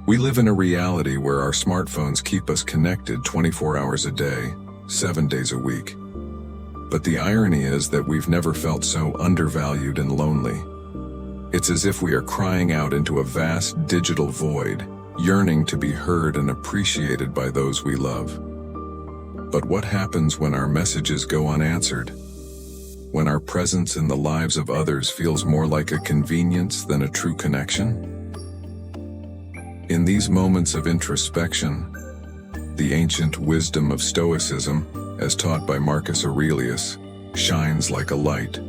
We live in a reality where our smartphones keep us connected 24 hours a day, 7 days a week. But the irony is that we've never felt so undervalued and lonely. It's as if we are crying out into a vast digital void, yearning to be heard and appreciated by those we love. But what happens when our messages go unanswered? When our presence in the lives of others feels more like a convenience than a true connection? In these moments of introspection, the ancient wisdom of Stoicism, as taught by Marcus Aurelius, shines like a light,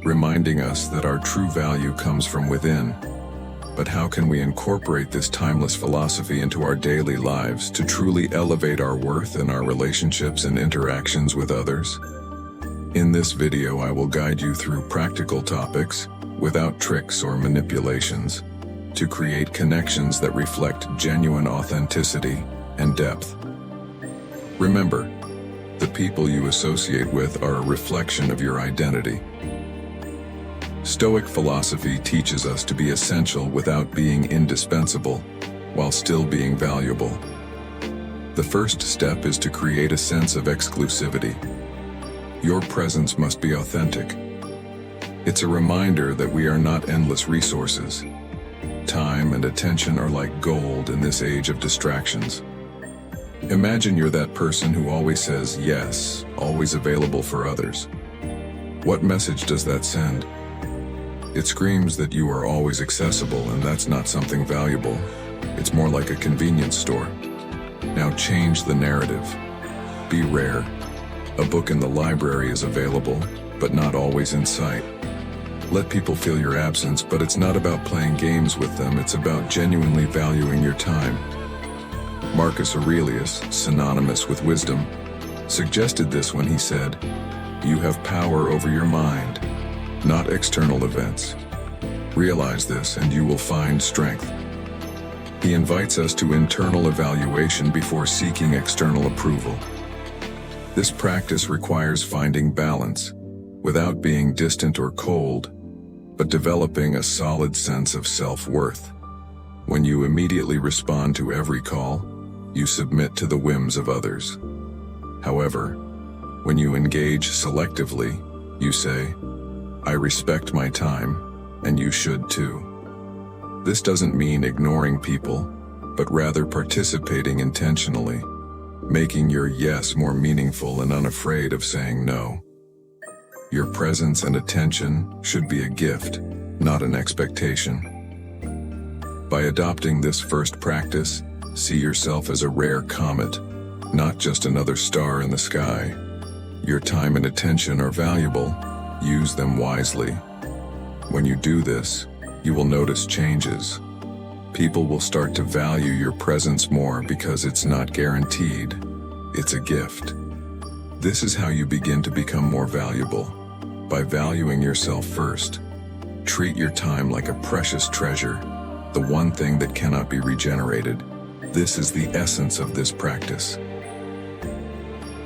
reminding us that our true value comes from within. But how can we incorporate this timeless philosophy into our daily lives to truly elevate our worth in our relationships and interactions with others? In this video, I will guide you through practical topics, without tricks or manipulations, to create connections that reflect genuine authenticity and depth. Remember, the people you associate with are a reflection of your identity. Stoic philosophy teaches us to be essential without being indispensable, while still being valuable. The first step is to create a sense of exclusivity. Your presence must be authentic. It's a reminder that we are not endless resources. Time and attention are like gold in this age of distractions. Imagine you're that person who always says yes, always available for others. What message does that send? It screams that you are always accessible, and that's not something valuable. It's more like a convenience store. Now change the narrative. Be rare. A book in the library is available, but not always in sight. Let people feel your absence, but it's not about playing games with them, it's about genuinely valuing your time. Marcus Aurelius, synonymous with wisdom, suggested this when he said, "You have power over your mind, not external events. Realize this and you will find strength." He invites us to internal evaluation before seeking external approval. This practice requires finding balance, without being distant or cold, but developing a solid sense of self-worth. When you immediately respond to every call, you submit to the whims of others. However, when you engage selectively, you say, "I respect my time, and you should too." This doesn't mean ignoring people, but rather participating intentionally, making your yes more meaningful and unafraid of saying no. Your presence and attention should be a gift, not an expectation. By adopting this first practice, see yourself as a rare comet, not just another star in the sky. Your time and attention are valuable. Use them wisely. When you do this, you will notice changes. People will start to value your presence more because it's not guaranteed. It's a gift. This is how you begin to become more valuable, by valuing yourself first. Treat your time like a precious treasure, the one thing that cannot be regenerated. This is the essence of this practice.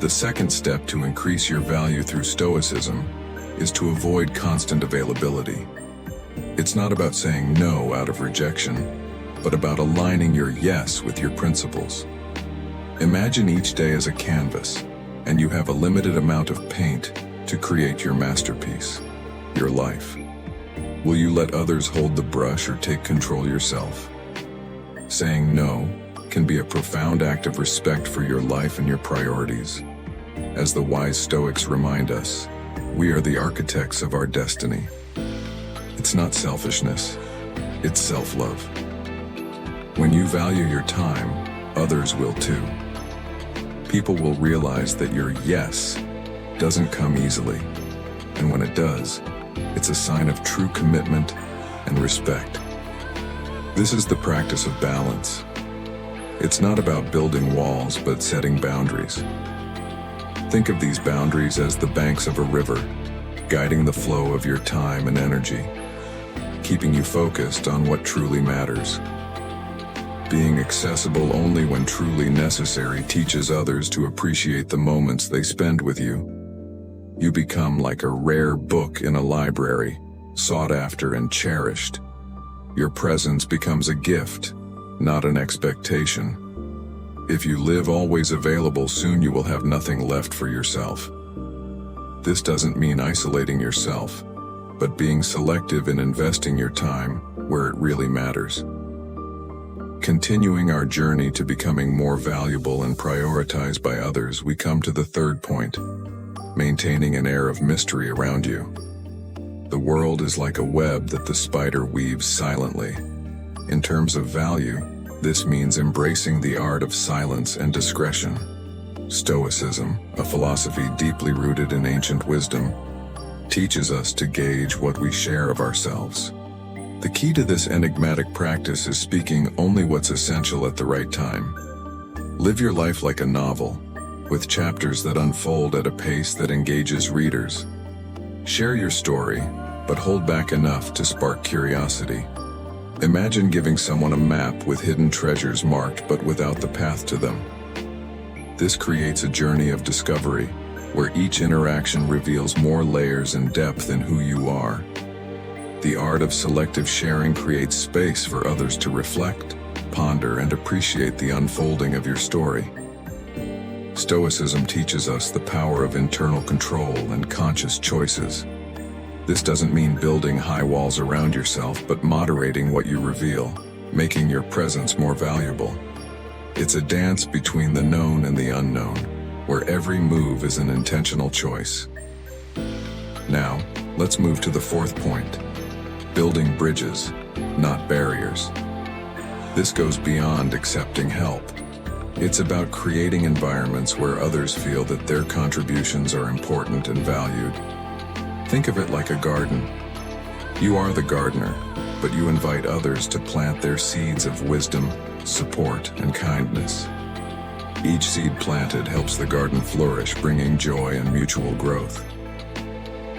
The second step to increase your value through Stoicism is to avoid constant availability. It's not about saying no out of rejection, but about aligning your yes with your principles. Imagine each day as a canvas, and you have a limited amount of paint to create your masterpiece, your life. Will you let others hold the brush or take control yourself? Saying no can be a profound act of respect for your life and your priorities. As the wise Stoics remind us, we are the architects of our destiny. It's not selfishness, it's self-love. When you value your time, others will too. People will realize that your yes doesn't come easily, and when it does, it's a sign of true commitment and respect. This is the practice of balance. It's not about building walls, but setting boundaries. Think of these boundaries as the banks of a river, guiding the flow of your time and energy, keeping you focused on what truly matters. Being accessible only when truly necessary teaches others to appreciate the moments they spend with you. You become like a rare book in a library, sought after and cherished. Your presence becomes a gift, not an expectation. If you live always available, soon you will have nothing left for yourself. This doesn't mean isolating yourself, but being selective in investing your time where it really matters. Continuing our journey to becoming more valuable and prioritized by others, we come to the third point: maintaining an air of mystery around you. The world is like a web that the spider weaves silently. In terms of value, this means embracing the art of silence and discretion. Stoicism, a philosophy deeply rooted in ancient wisdom, teaches us to gauge what we share of ourselves. The key to this enigmatic practice is speaking only what's essential at the right time. Live your life like a novel, with chapters that unfold at a pace that engages readers. Share your story, but hold back enough to spark curiosity. Imagine giving someone a map with hidden treasures marked but without the path to them. This creates a journey of discovery, where each interaction reveals more layers and depth in who you are. The art of selective sharing creates space for others to reflect, ponder, and appreciate the unfolding of your story. Stoicism teaches us the power of internal control and conscious choices. This doesn't mean building high walls around yourself, but moderating what you reveal, making your presence more valuable. It's a dance between the known and the unknown, where every move is an intentional choice. Now, let's move to the fourth point: building bridges, not barriers. This goes beyond accepting help. It's about creating environments where others feel that their contributions are important and valued. Think of it like a garden. You are the gardener, but you invite others to plant their seeds of wisdom, support, and kindness. Each seed planted helps the garden flourish, bringing joy and mutual growth.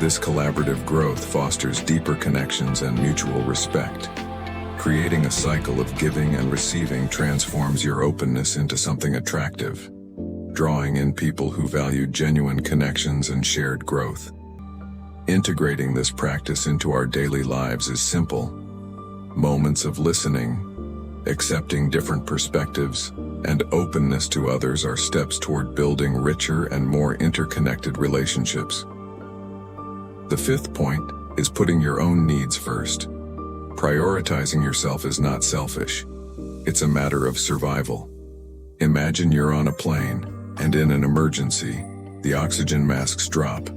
This collaborative growth fosters deeper connections and mutual respect. Creating a cycle of giving and receiving transforms your openness into something attractive, drawing in people who value genuine connections and shared growth. Integrating this practice into our daily lives is simple. Moments of listening, accepting different perspectives, and openness to others are steps toward building richer and more interconnected relationships. The fifth point is putting your own needs first. Prioritizing yourself is not selfish. It's a matter of survival. Imagine you're on a plane, and in an emergency, the oxygen masks drop.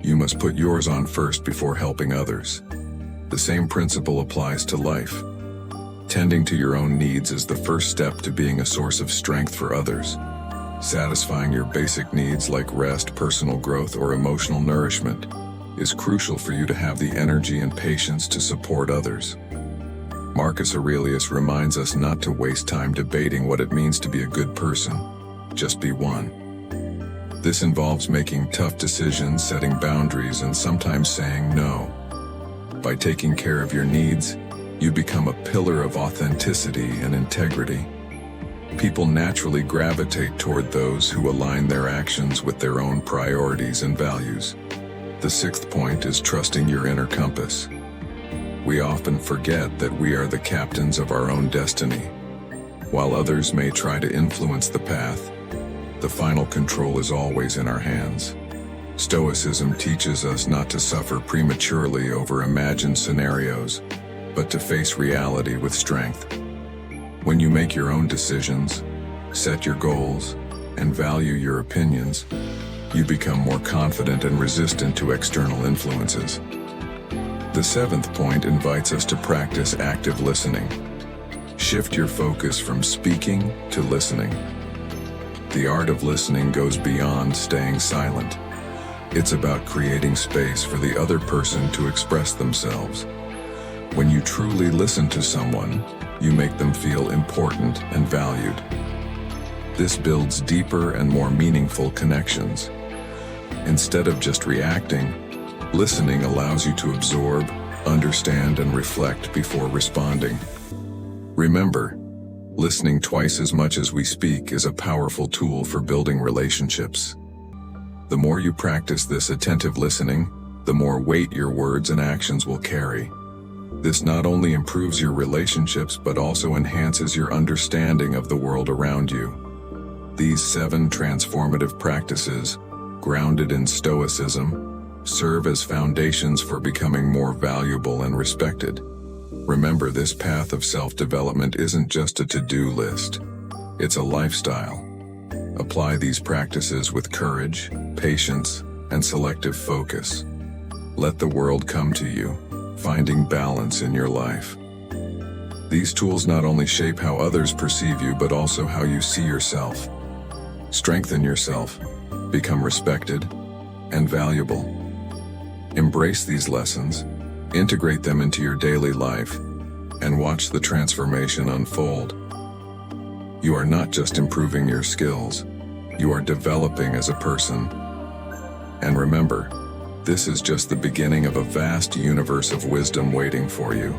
You must put yours on first before helping others. The same principle applies to life. Tending to your own needs is the first step to being a source of strength for others. Satisfying your basic needs like rest, personal growth, or emotional nourishment is crucial for you to have the energy and patience to support others. Marcus Aurelius reminds us not to waste time debating what it means to be a good person. Just be one. This involves making tough decisions, setting boundaries, and sometimes saying no. By taking care of your needs, you become a pillar of authenticity and integrity. People naturally gravitate toward those who align their actions with their own priorities and values. The sixth point is trusting your inner compass. We often forget that we are the captains of our own destiny. While others may try to influence the path, the final control is always in our hands. Stoicism teaches us not to suffer prematurely over imagined scenarios, but to face reality with strength. When you make your own decisions, set your goals, and value your opinions, you become more confident and resistant to external influences. The seventh point invites us to practice active listening. Shift your focus from speaking to listening. The art of listening goes beyond staying silent. It's about creating space for the other person to express themselves. When you truly listen to someone, you make them feel important and valued. This builds deeper and more meaningful connections. Instead of just reacting, listening allows you to absorb, understand, and reflect before responding. Remember, listening twice as much as we speak is a powerful tool for building relationships. The more you practice this attentive listening, the more weight your words and actions will carry. This not only improves your relationships but also enhances your understanding of the world around you. These 7 transformative practices, grounded in Stoicism, serve as foundations for becoming more valuable and respected. Remember, this path of self-development isn't just a to-do list. It's a lifestyle. Apply these practices with courage, patience, and selective focus. Let the world come to you, finding balance in your life. These tools not only shape how others perceive you but also how you see yourself. Strengthen yourself, become respected, and valuable. Embrace these lessons, integrate them into your daily life, and watch the transformation unfold. You are not just improving your skills, you are developing as a person. And remember, this is just the beginning of a vast universe of wisdom waiting for you.